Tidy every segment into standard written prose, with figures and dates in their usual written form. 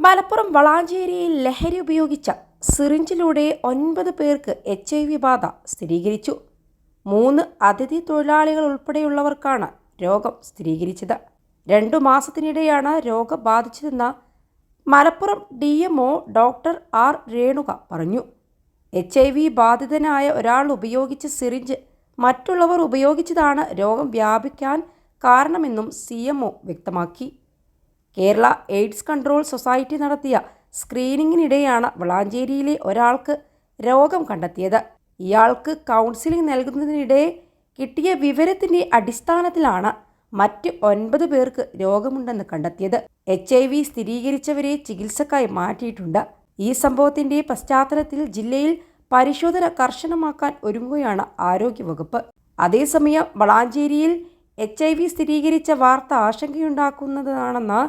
മലപ്പുറം വളാഞ്ചേരിയിൽ ലഹരി ഉപയോഗിച്ച സിറിഞ്ചിലൂടെ 9 പേർക്ക് HIV ബാധ സ്ഥിരീകരിച്ചു. 3 അതിഥി തൊഴിലാളികൾ ഉൾപ്പെടെയുള്ളവർക്കാണ് രോഗം സ്ഥിരീകരിച്ചത്. 2 മാസത്തിനിടെയാണ് രോഗം ബാധിച്ചതെന്ന് Malappuram DMO doctor R. Renuka പറഞ്ഞു. HIV ബാധിതനായ ഒരാൾ ഉപയോഗിച്ച സിറിഞ്ച് മറ്റുള്ളവർ ഉപയോഗിച്ചതാണ് രോഗം വ്യാപിക്കാൻ കാരണമെന്നും CMO വ്യക്തമാക്കി. കേരള എയ്ഡ്സ് കൺട്രോൾ സൊസൈറ്റി നടത്തിയ സ്ക്രീനിങ്ങിനിടെയാണ് വളാഞ്ചേരിയിലെ ഒരാൾക്ക് രോഗം കണ്ടെത്തിയത്. ഇയാൾക്ക് കൗൺസിലിംഗ് നൽകുന്നതിനിടെ കിട്ടിയ വിവരത്തിൻ്റെ അടിസ്ഥാനത്തിലാണ് മറ്റ് 9 പേർക്ക് രോഗമുണ്ടെന്ന് കണ്ടെത്തിയത്. HIV സ്ഥിരീകരിച്ചവരെ ചികിത്സക്കായി മാറ്റിയിട്ടുണ്ട്. ഈ സംഭവത്തിൻ്റെ പശ്ചാത്തലത്തിൽ ജില്ലയിൽ പരിശോധന കർശനമാക്കാൻ ഒരുങ്ങുകയാണ് ആരോഗ്യവകുപ്പ്. അതേസമയം വളാഞ്ചേരിയിൽ HIV സ്ഥിരീകരിച്ച വാർത്ത ആശങ്കയുണ്ടാക്കുന്നതാണെന്ന്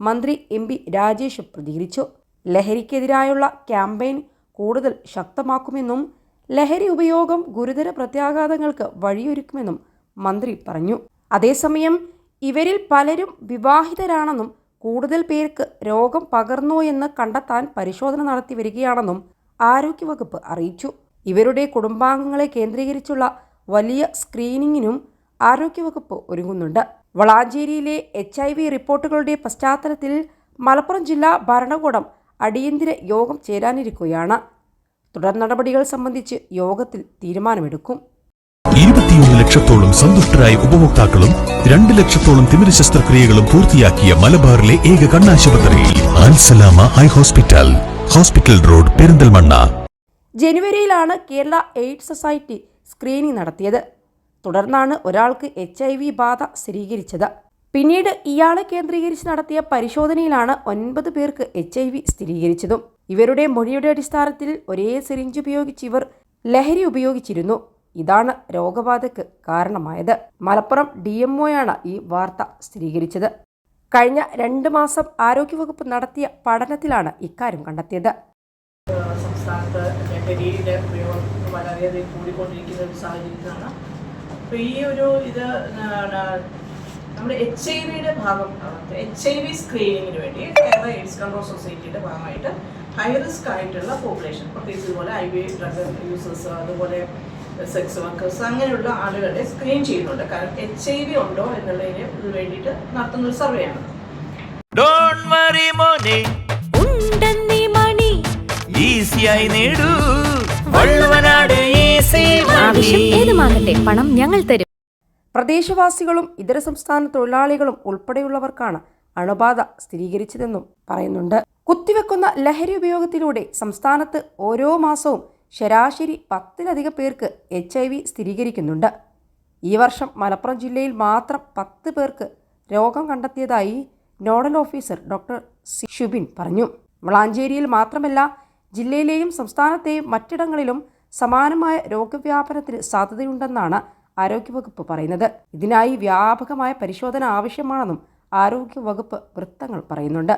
മന്ത്രി MP രാജേഷ് പ്രതികരിച്ചു. ലഹരിക്കെതിരായുള്ള ക്യാമ്പയിൻ കൂടുതൽ ശക്തമാക്കുമെന്നും ലഹരി ഉപയോഗം ഗുരുതര പ്രത്യാഘാതങ്ങൾക്ക് വഴിയൊരുക്കുമെന്നും മന്ത്രി പറഞ്ഞു. അതേസമയം ഇവരിൽ പലരും വിവാഹിതരാണെന്നും കൂടുതൽ പേർക്ക് രോഗം പകർന്നോ എന്ന് കണ്ടെത്താൻ പരിശോധന നടത്തി വരികയാണെന്നും ആരോഗ്യവകുപ്പ് അറിയിച്ചു. ഇവരുടെ കുടുംബാംഗങ്ങളെ കേന്ദ്രീകരിച്ചുള്ള വലിയ സ്ക്രീനിങ്ങിനും ആരോഗ്യവകുപ്പ് ഒരുങ്ങുന്നുണ്ട്. വളാഞ്ചേരിയിലെ HIV റിപ്പോർട്ടുകളുടെ പശ്ചാത്തലത്തിൽ മലപ്പുറം ജില്ലാ ഭരണകൂടം അടിയന്തര യോഗം ചേരാനിരിക്കുകയാണ്. തുടർ നടപടികൾ സംബന്ധിച്ച് യോഗത്തിൽ തീരുമാനമെടുക്കും. 21 ലക്ഷത്തോളം സന്തുഷ്ടരായ ഉപഭോക്താക്കളും 2 ലക്ഷത്തോളം തിമിര ശസ്ത്രക്രിയകളും പൂർത്തിയാക്കിയ മലബാറിലെ ഏക കണ്ണാശുപത്രി Al Salama eye hospital, hospital road, Perinthalmanna. ജനുവരിയിലാണ് കേരള എയ്ഡ്സ് സൊസൈറ്റി സ്ക്രീനിംഗ് നടത്തിയത്. തുടർന്നാണ് ഒരാൾക്ക് HIV ബാധ സ്ഥിരീകരിച്ചത്. പിന്നീട് ഇയാളെ കേന്ദ്രീകരിച്ച് നടത്തിയ പരിശോധനയിലാണ് 9 പേർക്ക് HIV സ്ഥിരീകരിച്ചതും. ഇവരുടെ മൊഴിയുടെ അടിസ്ഥാനത്തിൽ ഒരേ സിറിഞ്ച് ഉപയോഗിച്ച് ഇവർ ലഹരി ഉപയോഗിച്ചിരുന്നു. ഇതാണ് രോഗബാധയ്ക്ക് കാരണമായത്. മലപ്പുറം DMOയാണ് ഈ വാർത്ത സ്ഥിരീകരിച്ചത്. കഴിഞ്ഞ 2 മാസം ആരോഗ്യവകുപ്പ് നടത്തിയ പഠനത്തിലാണ് ഇക്കാര്യം കണ്ടെത്തിയത്. സംസ്ഥാനത്ത് ലഹരിയുടെ ഉപയോഗം വളരെയധികം കൂടിക്കൊണ്ടിരിക്കുന്ന ഒരു സാഹചര്യത്തിലാണ്. അപ്പോൾ ഈ ഒരു ഇത് നമ്മുടെ HIV ഭാഗം HIV സ്ക്രീനിങ്ങിന് വേണ്ടി കേരള എയ്ഡ്സ് കൺട്രോൾ സൊസൈറ്റിയുടെ ഭാഗമായിട്ട് ഹൈ റിസ്ക് ആയിട്ടുള്ള പോപ്പുലേഷൻ, പ്രത്യേകിച്ച് ഇതുപോലെ IV ഡ്രഗ് യൂസേഴ്സ്, അതുപോലെ സെക്സ് വർക്കേഴ്സ്, അങ്ങനെയുള്ള ആളുകളെ സ്ക്രീൻ ചെയ്യുന്നുണ്ട്. കാരണം HIV ഉണ്ടോ എന്നുള്ളതിന് വേണ്ടിയിട്ട് നടത്തുന്ന ഒരു സർവേയാണ്. പണം ഞങ്ങൾ തരും. പ്രദേശവാസികളും ഇതര സംസ്ഥാന തൊഴിലാളികളും ഉൾപ്പെടെയുള്ളവർക്കാണ് അണുബാധ സ്ഥിരീകരിച്ചതെന്നും പറയുന്നുണ്ട്. കുത്തിവെക്കുന്ന ലഹരി ഉപയോഗത്തിലൂടെ സംസ്ഥാനത്ത് ഓരോ മാസവും ശരാശരി 10-ലധികം പേർക്ക് HIV സ്ഥിരീകരിക്കുന്നുണ്ട്. ഈ വർഷം മലപ്പുറം ജില്ലയിൽ മാത്രം 10 പേർക്ക് രോഗം കണ്ടെത്തിയതായി നോഡൽ ഓഫീസർ ഡോക്ടർ ഷുബിൻ പറഞ്ഞു. വളാഞ്ചേരിയിൽ മാത്രമല്ല, ജില്ലയിലെയും സംസ്ഥാനത്തെയും മറ്റിടങ്ങളിലും സമാനമായ രോഗവ്യാപനത്തിന് സാധ്യതയുണ്ടെന്നാണ് ആരോഗ്യവകുപ്പ് പറയുന്നത്. ഇതിനായി വ്യാപകമായ പരിശോധന ആവശ്യമാണെന്നും ആരോഗ്യവകുപ്പ് വൃത്തങ്ങൾ പറയുന്നുണ്ട്.